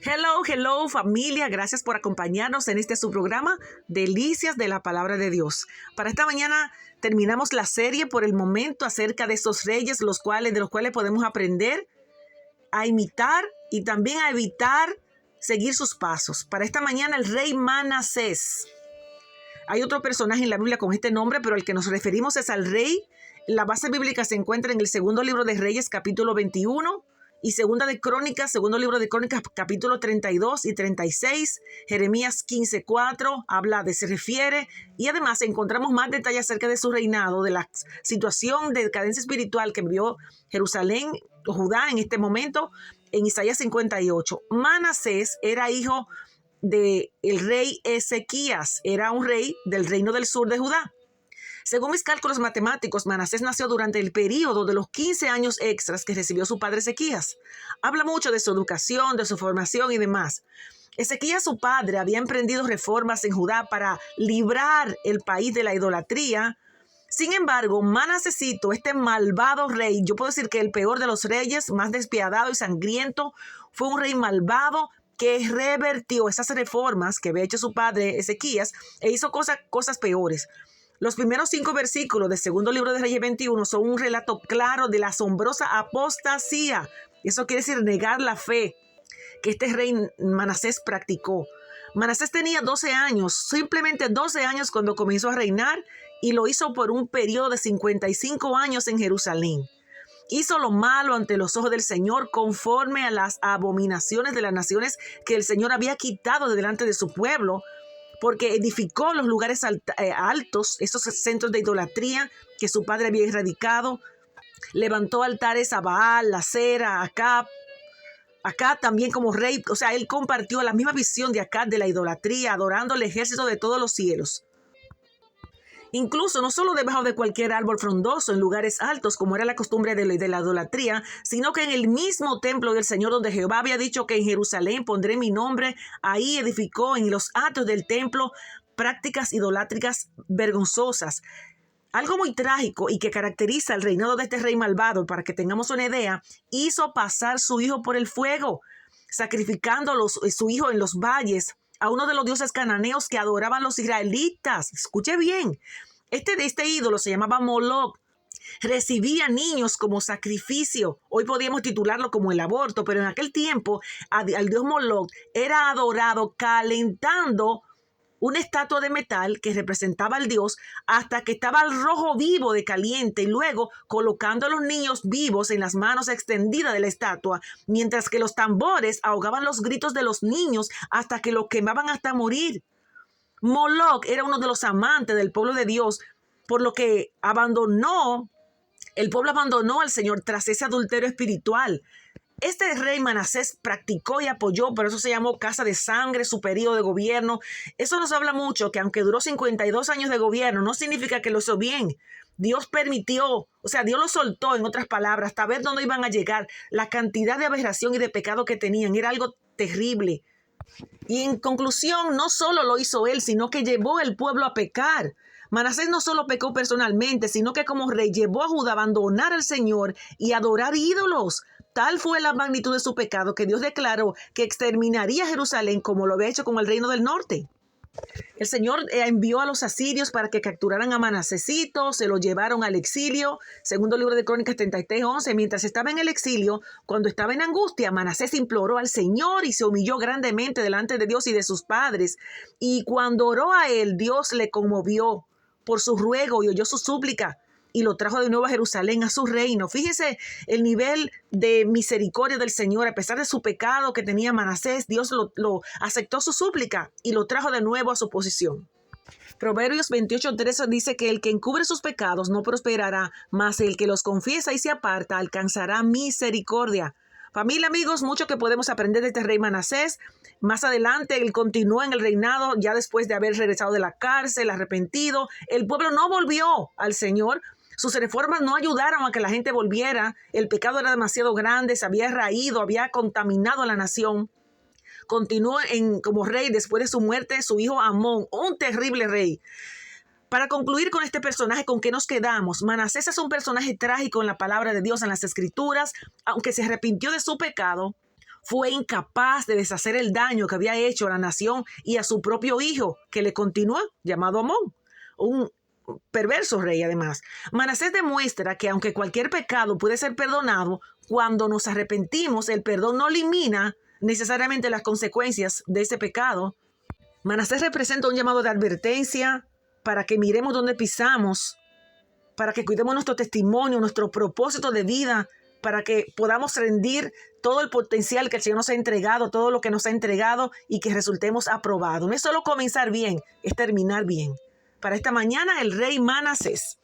Hello, hello familia, gracias por acompañarnos en este su programa Delicias de la Palabra de Dios. Para esta mañana terminamos la serie por el momento acerca de esos reyes de los cuales podemos aprender a imitar y también a evitar seguir sus pasos. Para esta mañana el rey Manasés. Hay otro personaje en la Biblia con este nombre, pero al que nos referimos es al rey. La base bíblica se encuentra en el segundo libro de Reyes, capítulo 21. Y segundo libro de Crónicas, capítulo 32 y 36, Jeremías 15:4, se refiere, y además encontramos más detalles acerca de su reinado, de la situación de decadencia espiritual que vivió Jerusalén o Judá en este momento, en Isaías 58. Manasés era hijo del rey Ezequías, era un rey del reino del sur de Judá. Según mis cálculos matemáticos, Manasés nació durante el período de los 15 años extras que recibió su padre Ezequías. Habla mucho de su educación, de su formación y demás. Ezequías, su padre, había emprendido reformas en Judá para librar el país de la idolatría. Sin embargo, Manasesito, este malvado rey, yo puedo decir que el peor de los reyes, más despiadado y sangriento, fue un rey malvado que revertió esas reformas que había hecho su padre Ezequías e hizo cosas peores. Los primeros 5 versículos del segundo libro de Reyes 21 son un relato claro de la asombrosa apostasía. Eso quiere decir negar la fe que este rey Manasés practicó. Manasés tenía 12 años, simplemente 12 años cuando comenzó a reinar, y lo hizo por un periodo de 55 años en Jerusalén. Hizo lo malo ante los ojos del Señor conforme a las abominaciones de las naciones que el Señor había quitado de delante de su pueblo, porque edificó los lugares altos, esos centros de idolatría que su padre había erradicado. Levantó altares a Baal, a Acera, a Acab también como rey. O sea, él compartió la misma visión de Acab de la idolatría, adorando el ejército de todos los cielos. Incluso no solo debajo de cualquier árbol frondoso en lugares altos, como era la costumbre de la idolatría, sino que en el mismo templo del Señor, donde Jehová había dicho que en Jerusalén pondré mi nombre, ahí edificó en los atrios del templo prácticas idolátricas vergonzosas. Algo muy trágico y que caracteriza el reinado de este rey malvado, para que tengamos una idea, hizo pasar su hijo por el fuego, sacrificando su hijo en los valles a uno de los dioses cananeos que adoraban los israelitas. Escuche bien, este ídolo se llamaba Moloch. Recibía niños como sacrificio. Hoy podríamos titularlo como el aborto, pero en aquel tiempo al dios Moloch era adorado calentando una estatua de metal que representaba al dios hasta que estaba al rojo vivo de caliente, y luego colocando a los niños vivos en las manos extendidas de la estatua, mientras que los tambores ahogaban los gritos de los niños hasta que los quemaban hasta morir. Moloch era uno de los amantes del pueblo de Dios, por lo que el pueblo abandonó al Señor tras ese adulterio espiritual. Este rey Manasés practicó y apoyó, por eso se llamó Casa de Sangre, su periodo de gobierno. Eso nos habla mucho, que aunque duró 52 años de gobierno, no significa que lo hizo bien. Dios permitió, Dios lo soltó, en otras palabras, hasta ver dónde iban a llegar. La cantidad de aberración y de pecado que tenían era algo terrible. Y en conclusión, no solo lo hizo él, sino que llevó al pueblo a pecar. Manasés no solo pecó personalmente, sino que como rey llevó a Judá a abandonar al Señor y adorar ídolos. Tal fue la magnitud de su pecado que Dios declaró que exterminaría Jerusalén como lo había hecho con el reino del norte. El Señor envió a los asirios para que capturaran a Manasesito, se lo llevaron al exilio. Segundo libro de Crónicas 33:11. Mientras estaba en el exilio, cuando estaba en angustia, Manasés imploró al Señor y se humilló grandemente delante de Dios y de sus padres. Y cuando oró a él, Dios le conmovió por su ruego y oyó su súplica, y lo trajo de nuevo a Jerusalén, a su reino. Fíjese el nivel de misericordia del Señor. A pesar de su pecado que tenía Manasés, Dios lo aceptó su súplica y lo trajo de nuevo a su posición. Proverbios 28:13 dice que el que encubre sus pecados no prosperará, mas el que los confiesa y se aparta alcanzará misericordia. Familia, amigos, mucho que podemos aprender de este rey Manasés. Más adelante, él continuó en el reinado ya después de haber regresado de la cárcel, arrepentido. El pueblo no volvió al Señor. Sus reformas no ayudaron a que la gente volviera. El pecado era demasiado grande, se había raído, había contaminado a la nación. Continuó como rey después de su muerte su hijo Amón, un terrible rey. Para concluir con este personaje, ¿con qué nos quedamos? Manasés es un personaje trágico en la palabra de Dios, en las Escrituras. Aunque se arrepintió de su pecado, fue incapaz de deshacer el daño que había hecho a la nación y a su propio hijo, que le continuó, llamado Amón, un perverso rey además. Manasés demuestra que aunque cualquier pecado puede ser perdonado, cuando nos arrepentimos, el perdón no elimina necesariamente las consecuencias de ese pecado. Manasés representa un llamado de advertencia para que miremos dónde pisamos, para que cuidemos nuestro testimonio, nuestro propósito de vida, para que podamos rendir todo el potencial que el Señor nos ha entregado, todo lo que nos ha entregado y que resultemos aprobados. No es solo comenzar bien, es terminar bien. Para esta mañana, el rey Manasés.